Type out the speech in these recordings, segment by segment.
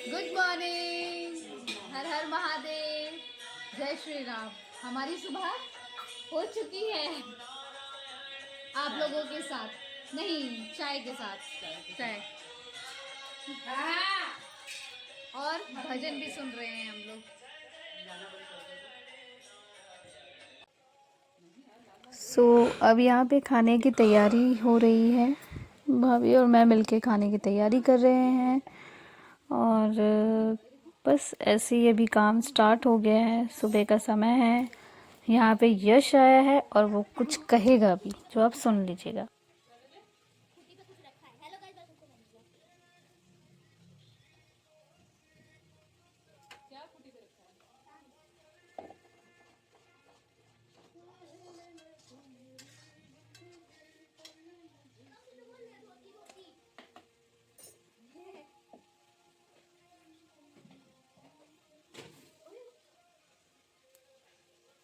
Good morning. हर हर महादेव। जय श्री राम। हमारी सुबह हो चुकी है आप लोगों के साथ, नहीं चाय के साथ, चाय और भजन भी सुन रहे हैं हम लोग। अब यहाँ पे खाने की तैयारी हो रही है। भाभी और मैं मिलके खाने की तैयारी कर रहे हैं और बस ऐसे ही अभी काम स्टार्ट हो गया है। सुबह का समय है। यहाँ पे यश आया है और वो कुछ कहेगा भी जो आप सुन लीजिएगा।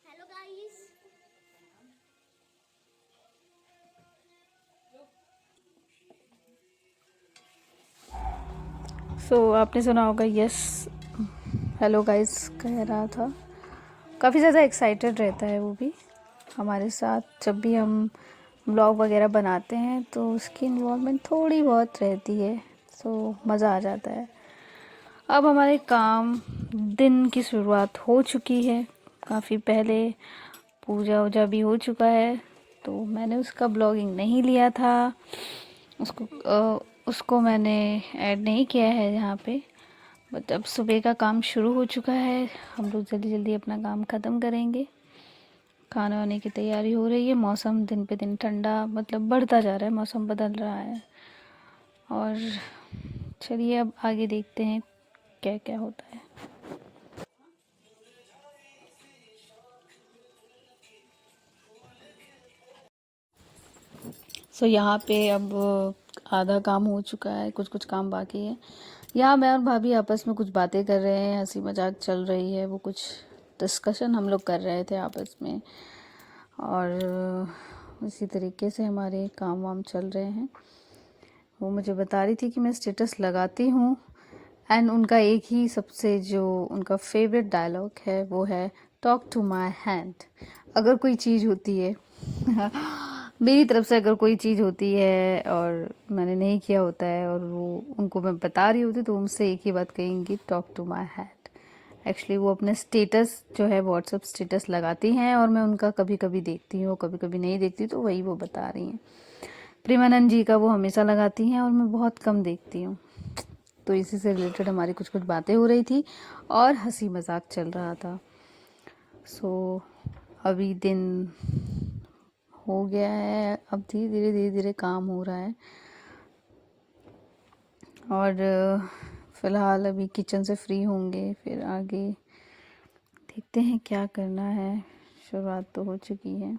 Hello guys. आपने सुना होगा यस हेलो गाइस कह रहा था। काफ़ी ज़्यादा एक्साइटेड रहता है वो भी हमारे साथ। जब भी हम ब्लॉग वगैरह बनाते हैं तो उसकी इन्वॉल्वमेंट थोड़ी बहुत रहती है, तो मज़ा आ जाता है। अब हमारे काम दिन की शुरुआत हो चुकी है। काफ़ी पहले पूजा वूजा भी हो चुका है, तो मैंने उसका ब्लॉगिंग नहीं लिया था। उसको मैंने ऐड नहीं किया है यहाँ पे। बट अब सुबह का काम शुरू हो चुका है। हम लोग जल्दी जल्दी अपना काम ख़त्म करेंगे। खाने वाने की तैयारी हो रही है। मौसम दिन पे दिन ठंडा मतलब बढ़ता जा रहा है, मौसम बदल रहा है। और चलिए अब आगे देखते हैं क्या क्या होता है। यहाँ पे अब आधा काम हो चुका है, कुछ कुछ काम बाकी है। यहाँ मैं और भाभी आपस में कुछ बातें कर रहे हैं, हंसी मजाक चल रही है। वो कुछ डिस्कशन हम लोग कर रहे थे आपस में और इसी तरीके से हमारे काम वाम चल रहे हैं। वो मुझे बता रही थी कि मैं स्टेटस लगाती हूँ एंड उनका एक ही सबसे जो उनका फेवरेट डायलॉग है वो है टॉक टू माई हैंड। अगर कोई चीज़ होती है मेरी तरफ से अगर कोई चीज़ होती है और मैंने नहीं किया होता है और वो उनको मैं बता रही होती तो उनसे एक ही बात कहेंगी, talk to my hand. Actually वो अपने स्टेटस जो है व्हाट्सअप स्टेटस लगाती हैं और मैं उनका कभी कभी देखती हूँ, कभी कभी नहीं देखती, तो वही वो बता रही हैं। प्रेमानंद जी का वो हमेशा लगाती हैं और मैं बहुत कम देखती हूँ। तो इसी से रिलेटेड हमारी कुछ कुछ बातें हो रही थी और हंसी मजाक चल रहा था। अभी दिन हो गया है। अब धीरे धीरे काम हो रहा है और फ़िलहाल अभी किचन से फ्री होंगे, फिर आगे देखते हैं क्या करना है। शुरुआत तो हो चुकी है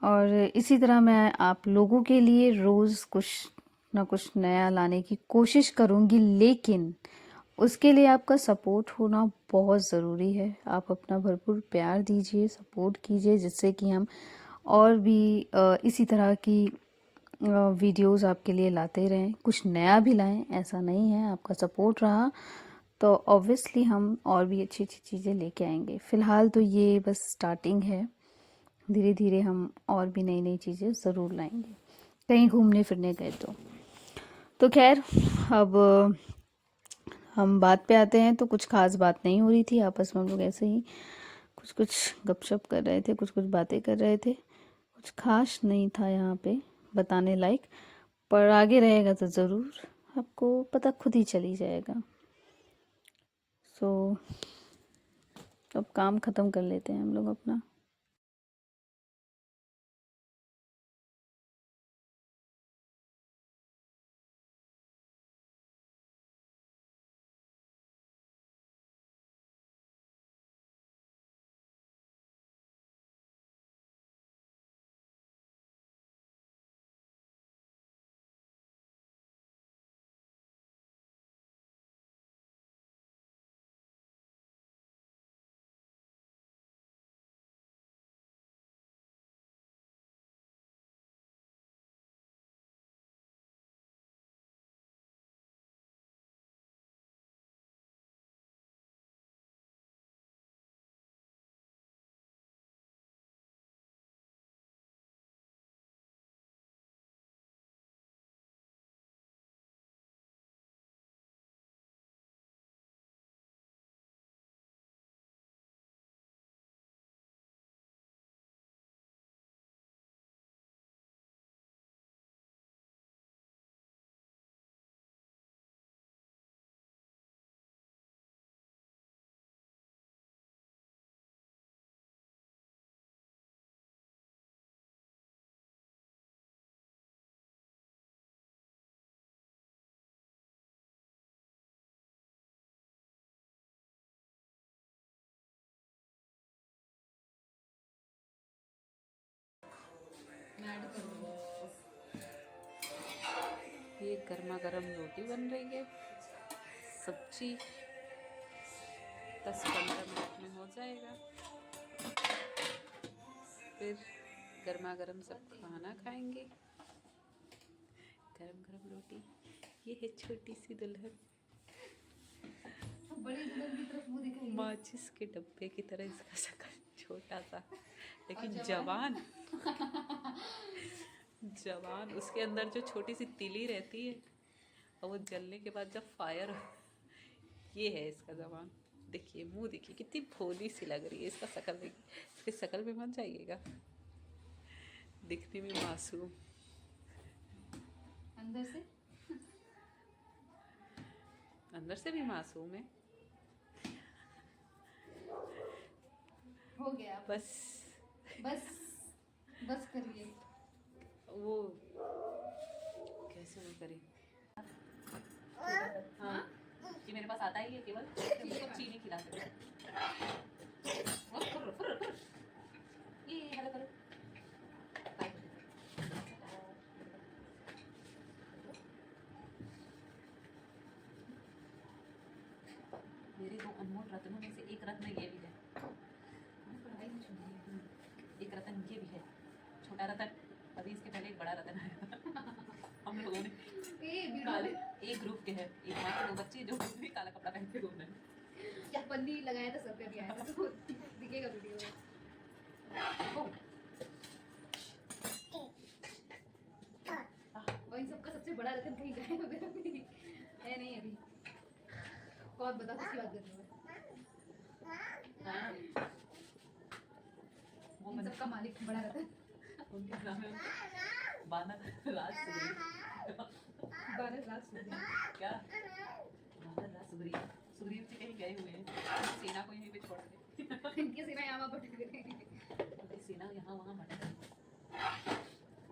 और इसी तरह मैं आप लोगों के लिए रोज़ कुछ ना कुछ नया लाने की कोशिश करूँगी, लेकिन उसके लिए आपका सपोर्ट होना बहुत ज़रूरी है। आप अपना भरपूर प्यार दीजिए, सपोर्ट कीजिए, जिससे कि हम और भी इसी तरह की वीडियोस आपके लिए लाते रहें, कुछ नया भी लाएं। ऐसा नहीं है, आपका सपोर्ट रहा तो ऑब्वियसली हम और भी अच्छी अच्छी चीज़ें लेके आएंगे। फ़िलहाल तो ये बस स्टार्टिंग है, धीरे धीरे हम और भी नई नई चीज़ें ज़रूर लाएंगे कहीं घूमने फिरने गए तो खैर अब हम बात पे आते हैं। तो कुछ खास बात नहीं हो रही थी, आपस में हम लोग ऐसे ही कुछ कुछ गपशप कर रहे थे, कुछ कुछ बातें कर रहे थे। कुछ खास नहीं था यहाँ पे बताने लायक, पर आगे रहेगा तो ज़रूर आपको पता खुद ही चली जाएगा। अब काम ख़त्म कर लेते हैं हम लोग अपना। गर्मा गर्म रोटी बन रही है। सब्जी 10-15 मिनट में हो जाएगा। फिर गर्मा गर्म सब खाना खाएंगे। गरम गरम रोटी। ये है छोटी सी दुल्हन, बड़ी दुल्हन की तरफ मुंह दिखाई। माचिस के डब्बे की तरह इसका शक्ल, छोटा सा लेकिन जवान। जवान। उसके अंदर जो छोटी सी तिली रहती है और वो जलने के बाद जब फायर, ये है इसका जवान। देखिए मुंह, देखिए कितनी भोली सी लग रही है। इसका शक्ल देखिए, इसकी शक्ल में मत जाइएगा। दिखने में मासूम, अंदर से भी मासूम है। हो गया। बस बस बस करिए। वो कैसे वो करें। हाँ, कि मेरे पास आता ही है केवल तो चीनी खिला सकते। ये हेलो करो। मेरे दो अनमोल रत्नों में से एक रत्न ये भी है। एक रत्न ये भी है, छोटा रत्न। अभी इसके पहले एक बड़ा रत्न आया। हम लोगों ने काले एक ग्रुप के हैं, एक माँ के 2 बच्चे जो भी काला कपड़ा पहन के घूम रहे हैं। क्या पन्नी लगाया था, सब पे भी आया था, तो दिखेगा वीडियो में। और इन सबका सबसे बड़ा रतन कहीं गायब हो गया है नहीं अभी। कौन बता किसकी बात कर रही है? वो सबका मालिक बड़ा रतन, उनके नाम है बानर राज सुग्रीव। बानर राज सुग्रीव। क्या बानर राज सुग्रीव? सुग्रीव जी कहीं गए हुए हैं, सेना को यहीं पे छोड़ के। इनकी सेना यहाँ भटक रही है। उनकी सेना यहाँ वहाँ भटक रही है।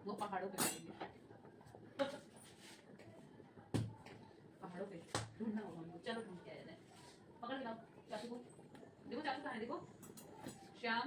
वो पहाड़ों पे बैठेंगे, पहाड़ों पे ढूंढना होगा उनको। चलो ढूंढ के आया जाए। पकड़ के लाओ चाकू को। देखो चाकू कहाँ है, देखो Shyam.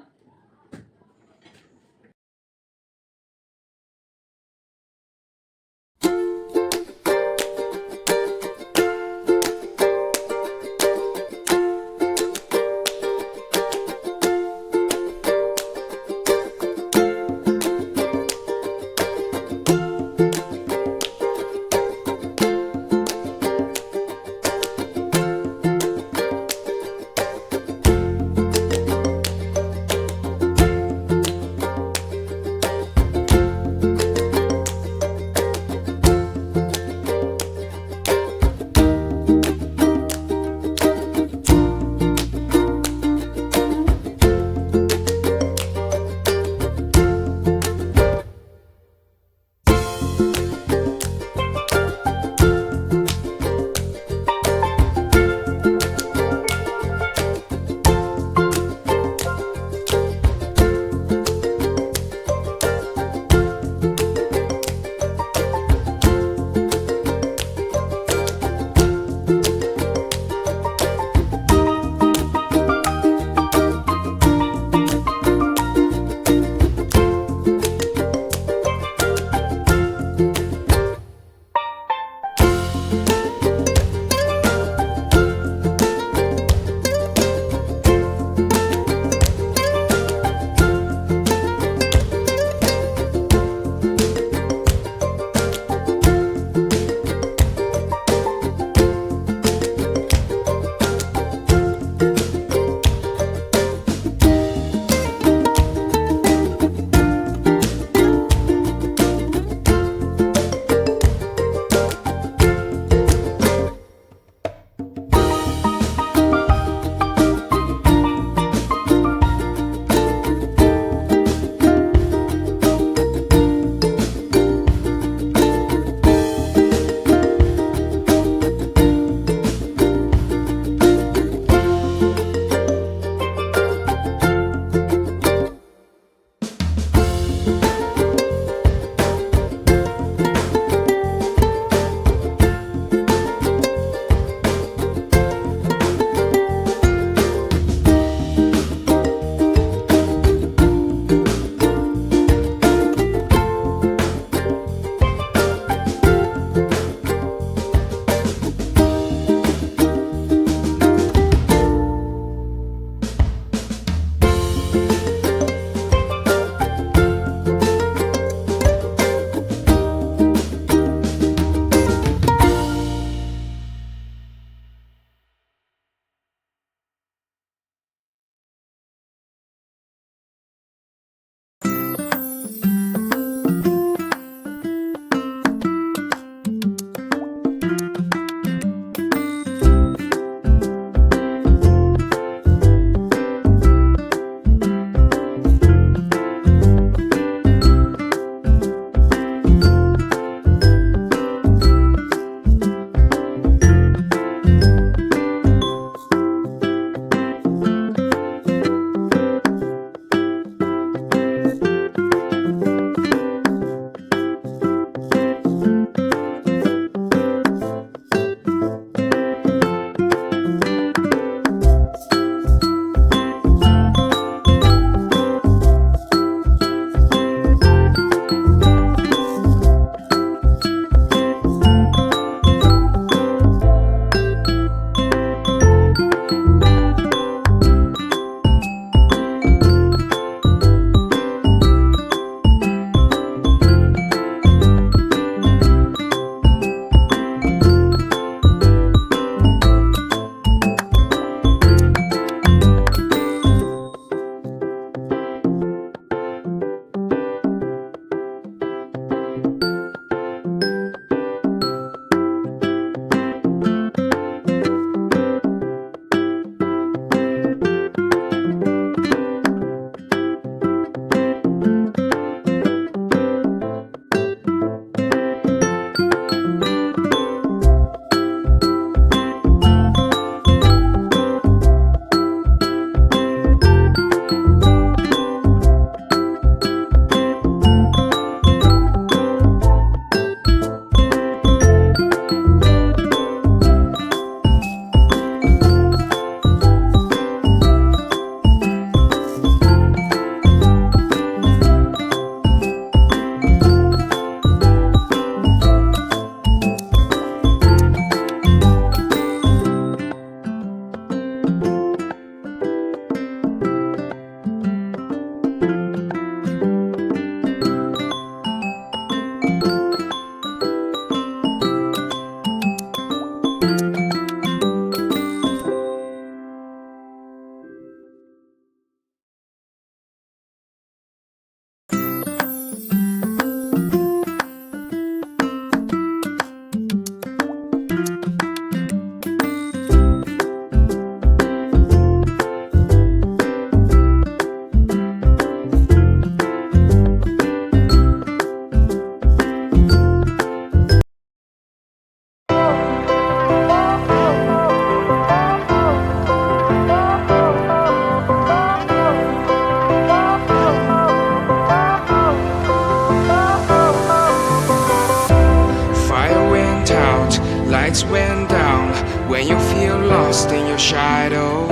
Fire went out, lights went down. When you feel lost in your shadow,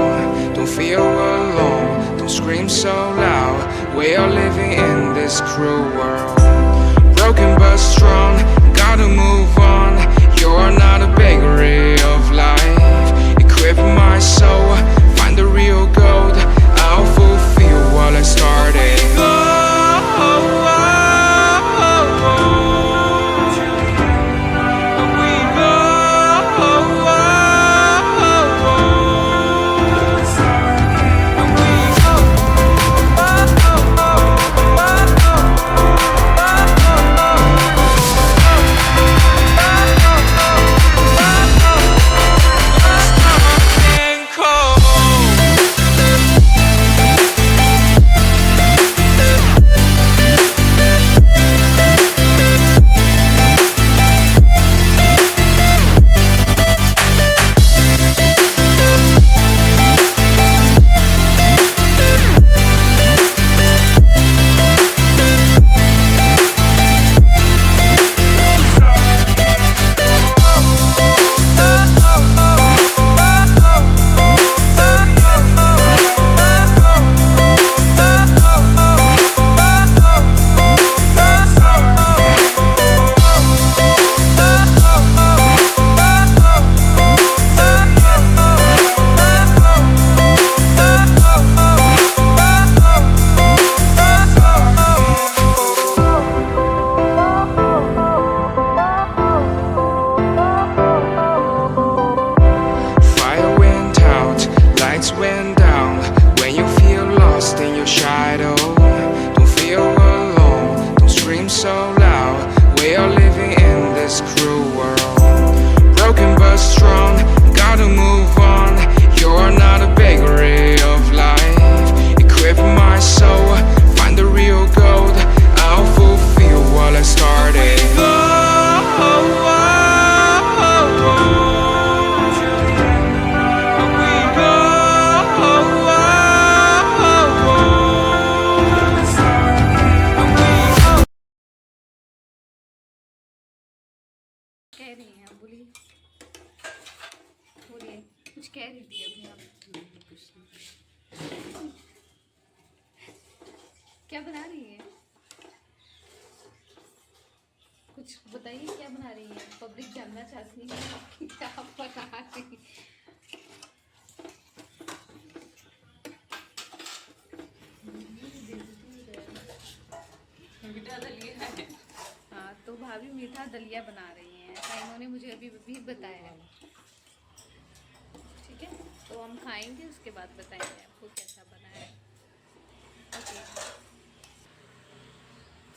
don't feel alone, don't scream so loud. We are living in this cruel world. Broken but strong, gotta move on. You're not a bakery of life. Equip my soul, find the real gold. I'll fulfill what I started. Fire went out, lights went down. When you feel lost in your shadow, don't feel alone, don't scream so loud. We are living in this cruel world. Broken but strong, gotta move on. You're not a bakery of life. Equip my soul, find the real gold. I'll fulfill what I started. कह रही हैं आप, बोलिए बोलिए, कुछ कह रही थी अभी आप। क्या बना रही है? कुछ बताइए, क्या बना रही है? पब्लिक जानना चाहती है कि क्या बना रही है। मीठा दलिया है। हाँ, तो भाभी मीठा दलिया बना रही हैं, ऐसा इन्होंने मुझे अभी भी बताया है। ठीक है, तो हम खाएंगे, उसके बाद बताएंगे आपको कैसा बना है। ओके,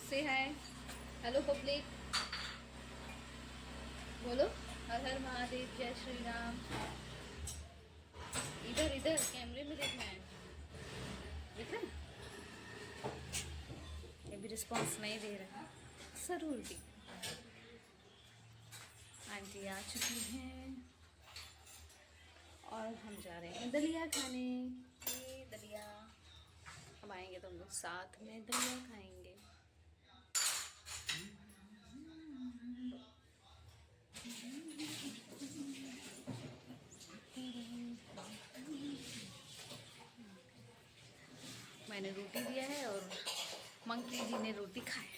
से हाय, हेलो पब्लिक, बोलो हर हर महादेव, जय श्री राम। इधर इधर कैमरे में देखना है, देख रहे हैं? ये भी रिस्पॉन्स नहीं दे रहा, जरूर भी। आंटी आ चुकी हैं और हम जा रहे हैं दलिया खाने। ये दलिया, हम आएंगे तो हम लोग साथ में दलिया खाएंगे। मैंने रोटी दिया है और मंकी जी ने रोटी खाया।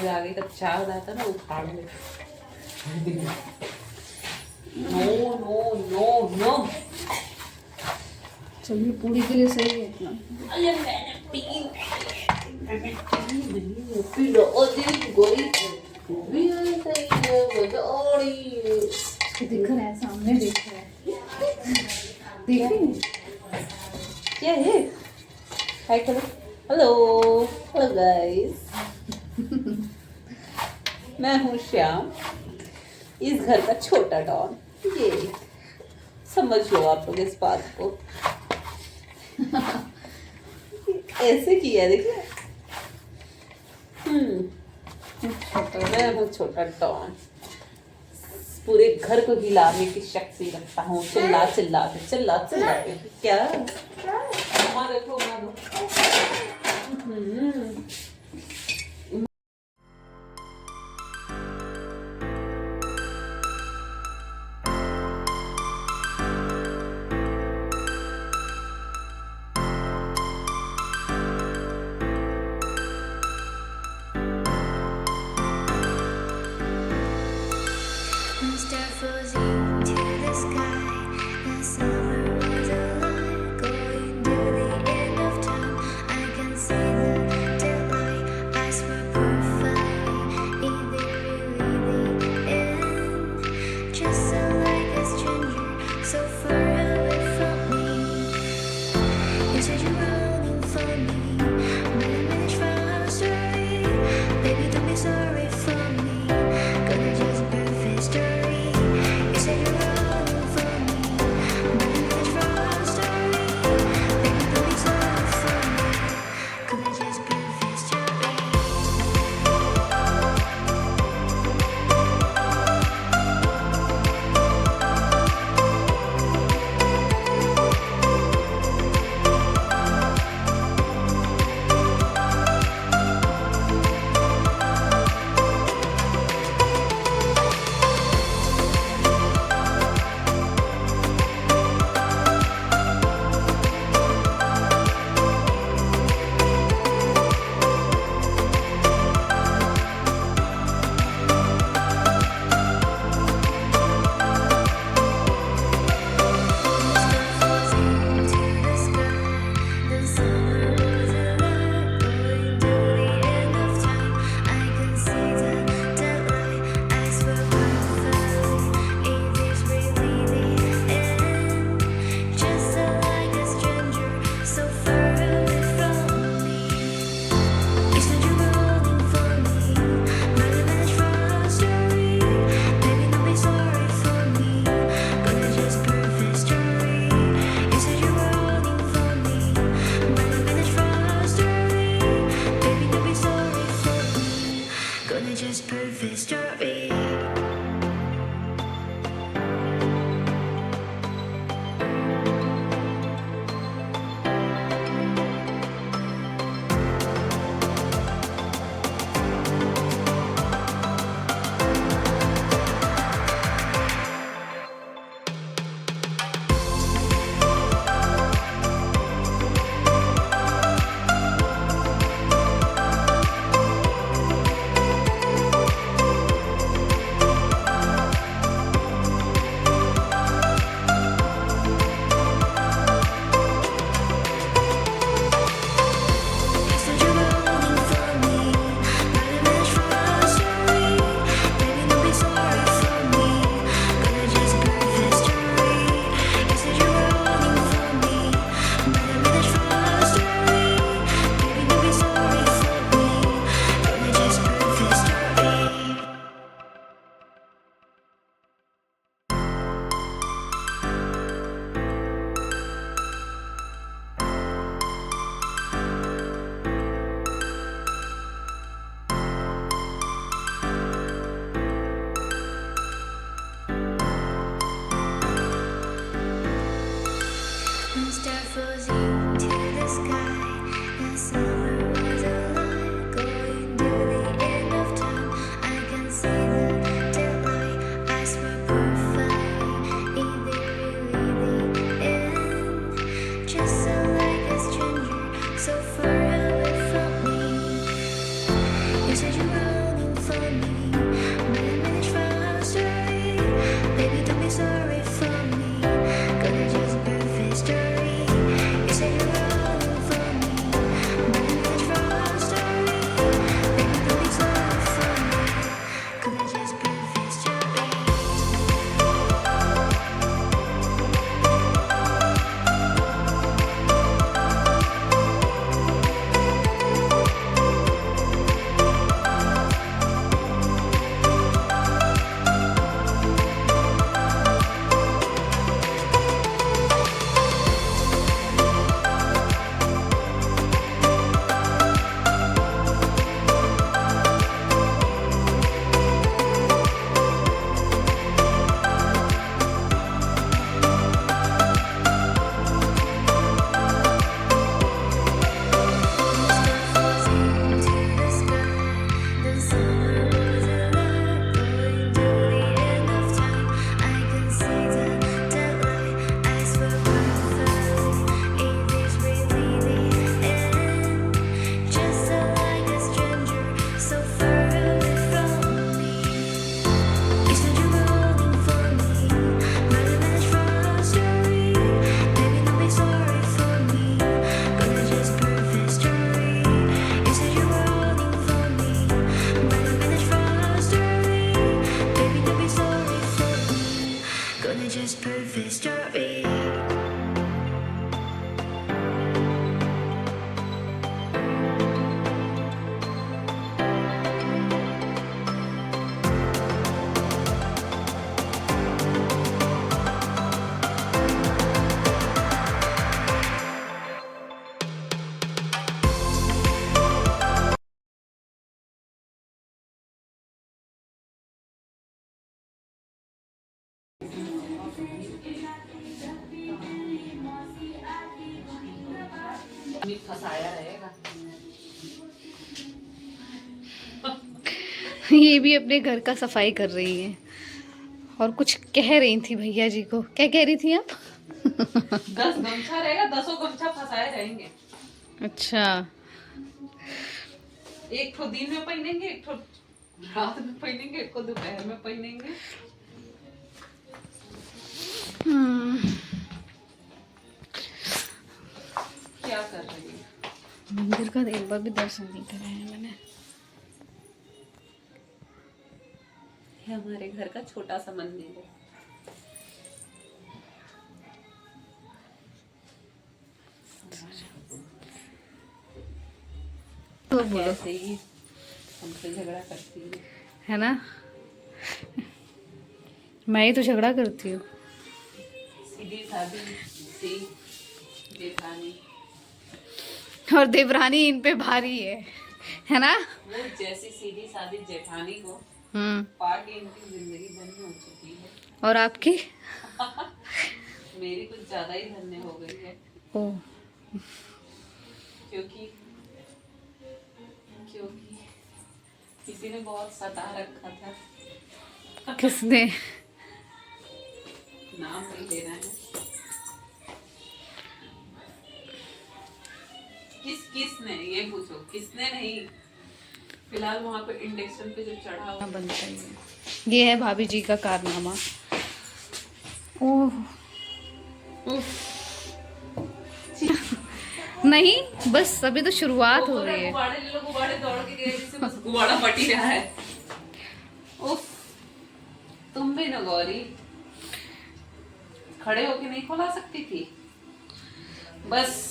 आ गई तब चाह रहा था ना उखाड़ ले। No no no no. चलिए पूरी के लिए सही है इतना। अरे मैंने पी लो और दी गोली भी सही है बड़ी। दिख रहा है सामने, दिख रहा है, देख रही हैं? क्या है? हाय करो। Hello hello guys. मैं हूँ श्याम, इस घर का छोटा डॉन। ये समझ लो आप लोग इस बात को। ऐसे किया देखिए। मैं हूँ छोटा डॉन, पूरे घर को हिलाने की शक्ति रखता हूँ। चिल्ला चिल्ला के चिल्ला चिल्ला के। क्या माँ देखो माँ दो। Star falls into the sky. The summer was alive, going to the end of time. I can see the daylight. I swear perfect. Is it really the end? Just so like a stranger, so far away from me. You said you're running for me, but I managed from our story. Baby, don't be sorry for me. Gonna just perfect story. You said you're running for this perfect story. फंसाया रहेगा। ये भी अपने घर का सफाई कर रही है और कुछ कह रही थी भैया जी को। क्या कह रही थी आप? 10 गमछा रहेगा, 10 गमछा फंसाए रहेंगे। अच्छा, एक ठो दिन में पहनेंगे, एक ठो रात में पहनेंगे, एक को दोपहर में पहनेंगे। क्या कर रही है? मंदिर का एक बार भी दर्शन नहीं करा है मैंने। ये हमारे घर का छोटा सा मंदिर है। तो बोलो, ऐसे ही हमसे झगड़ा करती है ना? मैं ही तो झगड़ा करती हूँ। सीधी सादी सी जेठानी। और देवरानी इन पे भारी है ना? वो जैसी सीधी सादी जेठानी को पाके इनकी जिंदगी धन्य हो चुकी है। और आपकी? मेरी कुछ ज्यादा ही धन्य हो गई है। ओ, क्योंकि किसी ने बहुत सता रखा था। किसने? नाम नहीं लेना है। किसने ये पूछो, किसने नहीं। फिलहाल वहाँ पे इंडक्शन पे जो चढ़ा हुआ बनता ही है। ये है भाभी जी का कारनामा। ओह, नहीं, बस अभी तो शुरुआत हो रही है। गुब्बारे ले लो, गुब्बारे दौड़ के गए जिससे बस गुब्बारा फट ही रहा है। उफ, तुम भी ना गौरी खड़े होके नहीं खोला सकती थी? बस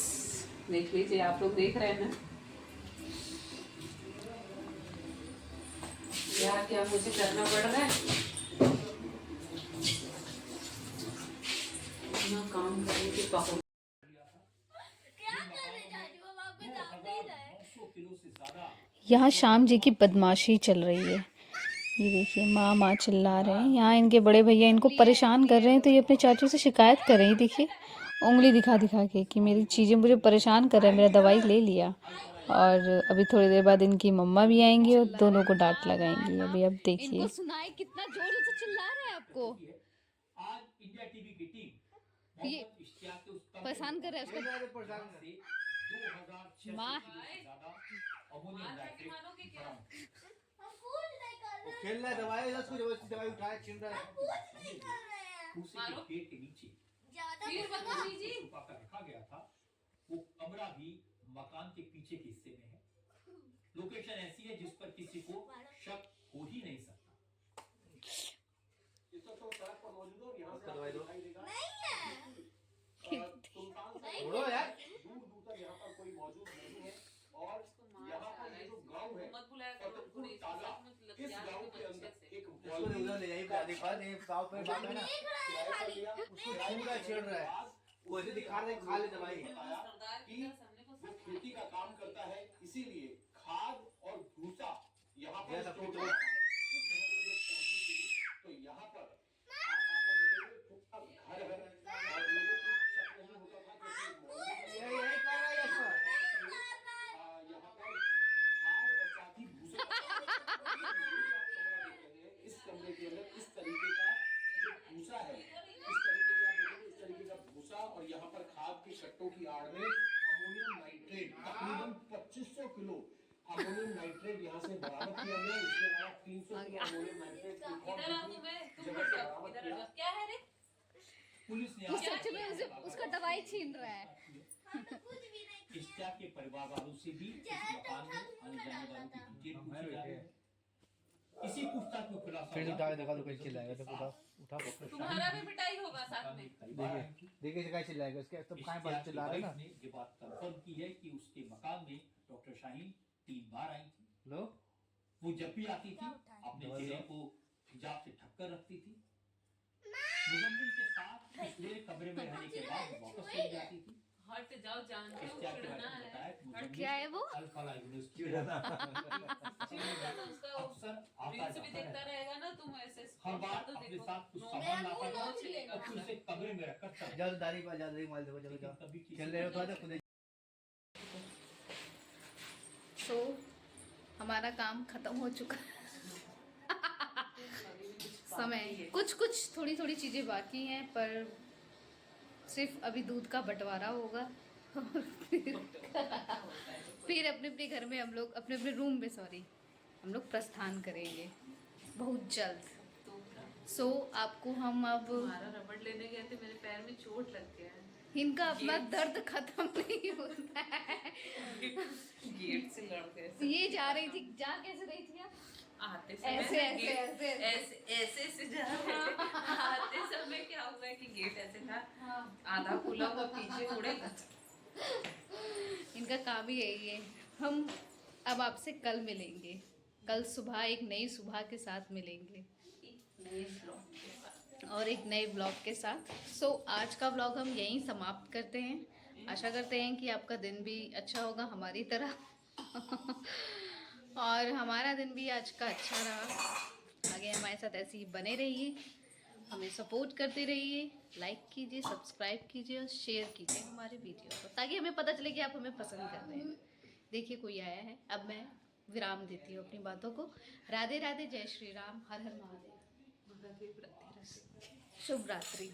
देख लीजिए, आप लोग देख रहे हैं ना क्या क्या मुझे करना पड़ रहा है। इतना काम करने के बाद यहाँ शाम जी की बदमाशी चल रही है। ये देखिए, माँ माँ चिल्ला रहे हैं। यहाँ इनके बड़े भैया इनको परेशान कर रहे हैं, तो ये अपने चाचू से शिकायत कर रही है। देखिए, उंगली दिखा दिखा के कि मेरी चीज़ें मुझे परेशान कर रहे हैं, मेरा दवाई ले लिया। और अभी थोड़ी देर बाद इनकी मम्मा भी आएंगी और दोनों को डांट लगाएंगी। अभी अब देखिए, इनको सुनाए कितना जोर से चिल्ला रहे हैं आपको। आज इंडिया टीवी की टीम ये परेशान कर रहा है उसको। 2006 माँ अमोनियम नाइट्रेट खेलना है, दवाई उसको जबरदस्ती दवाई उठाए छीन रहा है। उसी के पेट के नीचे छुपा कर रखा गया था। वो कमरा भी मकान के पीछे के हिस्से में है। लोकेशन ऐसी है जिस पर किसी को शक हो ही नहीं सकता। तो सड़क पर मौजूद हो, यहाँ से दवाई दिखाई देगा छोड़ो यार, दूर दूर तक यहाँ पर कोई मौजूद नहीं है। और यहाँ पर ये जो गाँव है फतेहपुर ताला, इस गाँव के अंदर एक उसको उधर ले जाइए, दिखा दे गांव पे बात है ना, उसको पूरा छेड़ रहा है। वो ऐसे दिखा रहा है खा ले दवाई। कि वो खेती का काम करता है, इसीलिए खाद और भूसा यहाँ पर स्टोर होता है। तो यहाँ पर आप आकर देखेंगे फुटपाथ घर है और लोगों को शक नहीं होता था कि यही कर रहा है ये सर। यहाँ पर खाद और साथ ही भूसे का कमरा देख रहे हैं। इस कमरे के अंदर इस तरीके का जो भूसा है, इस तरीके का आप देखेंगे, इस तरीके का भूसा और यहाँ पर खाद के कट्टों की आड़ में अमोनियम नाइट्रेट तकरीबन 2500 किलो अमोनियम नाइट्रेट यहाँ से बरामद किया गया। इसके अलावा 300 किलो अमोनियम नाइट्रेट क्या है रे? पुलिस ने सच में उसका दवाई छीन रहा है। इश्तिया के परिवार वालों से भी इस मकान में आने जाने वालों की डिटेल पूछी जा रही है। इसी पूछताछ में खुलासा फिर हुआ उठा के कि देखा तो डॉक्टर कैसे चिल्लाएगा, तो विजय उठा के साथ तुम्हारा भी पिटाई होगा साथ में। कई बार आई थी। देखिए कैसे चिल्लाएगा, इसके तो कहाँ पर इश्तियाक की चिल्ला रहे वाइफ ना ने ये बात कंफर्म की है कि उसके मकान में डॉक्टर शाहीन 3 बार आई थी। लोग। वो जब भी आती थी अपने चेहरे को हिजाब से ढककर रखती थी। मुजम्मिल के साथ पिछले कमरे में रहने के बाद वापस चली जाती थी। हट जाओ, जान के इश्तियाक के उड़ना वाइफ ने है। बताया कि और मुजम्मिल क्या है वो? अल फलाह यूनिवर्सिटी में चिढ़ता तो उसका अक्सर आता रील्स भी जाता देखता है। रहेगा ना, तुम ऐसे हर बार तो अपने देखो साथ कुछ नो सामान लाता नो था चलेगा और फिर उसे कमरे में रखकर चला जल्द दाढ़ी पर जल्दी माल देखो, चलो लेकिन जाओ कभी किसी खेल रहे हो तो आजा खुद। सो हमारा काम खत्म हो चुका है। समय कुछ थोड़ी थोड़ी चीज़ें बाकी हैं, पर सिर्फ अभी दूध का बंटवारा होगा और फिर अपने अपने घर में हम लोग अपने अपने रूम में हम लोग प्रस्थान करेंगे बहुत जल्द। सो आपको हम अब हमारा रबड़ लेने गए थे, मेरे पैर में चोट लग गया है। इनका अपना दर्द खत्म नहीं होता है। गेट से लड़ गए। ये जा रही थी, जा कैसे रही थी आप? आते समय ऐसे ऐसे ऐसे ऐसे ऐसे जा रहे थे। आते समय क्या हुआ कि गेट ऐसे था, आधा खुला हुआ, पीछे मुड़े। इनका काम ही यही है। हम अब आपसे कल मिलेंगे, कल सुबह एक नई सुबह के साथ मिलेंगे और एक नए ब्लॉग के साथ। सो आज का ब्लॉग हम यहीं समाप्त करते हैं। आशा करते हैं कि आपका दिन भी अच्छा होगा हमारी तरह और हमारा दिन भी आज का अच्छा रहा। आगे हमारे साथ ऐसे ही बने रहिए, हमें सपोर्ट करते रहिए, लाइक कीजिए, सब्सक्राइब कीजिए और शेयर कीजिए हमारे वीडियो को, ताकि हमें पता चले कि आप हमें पसंद कर रहे हैं। देखिए कोई आया है, अब मैं विराम देती हूँ अपनी बातों को। राधे राधे, जय श्री राम, हर हर महादेव, शुभ रात्रि।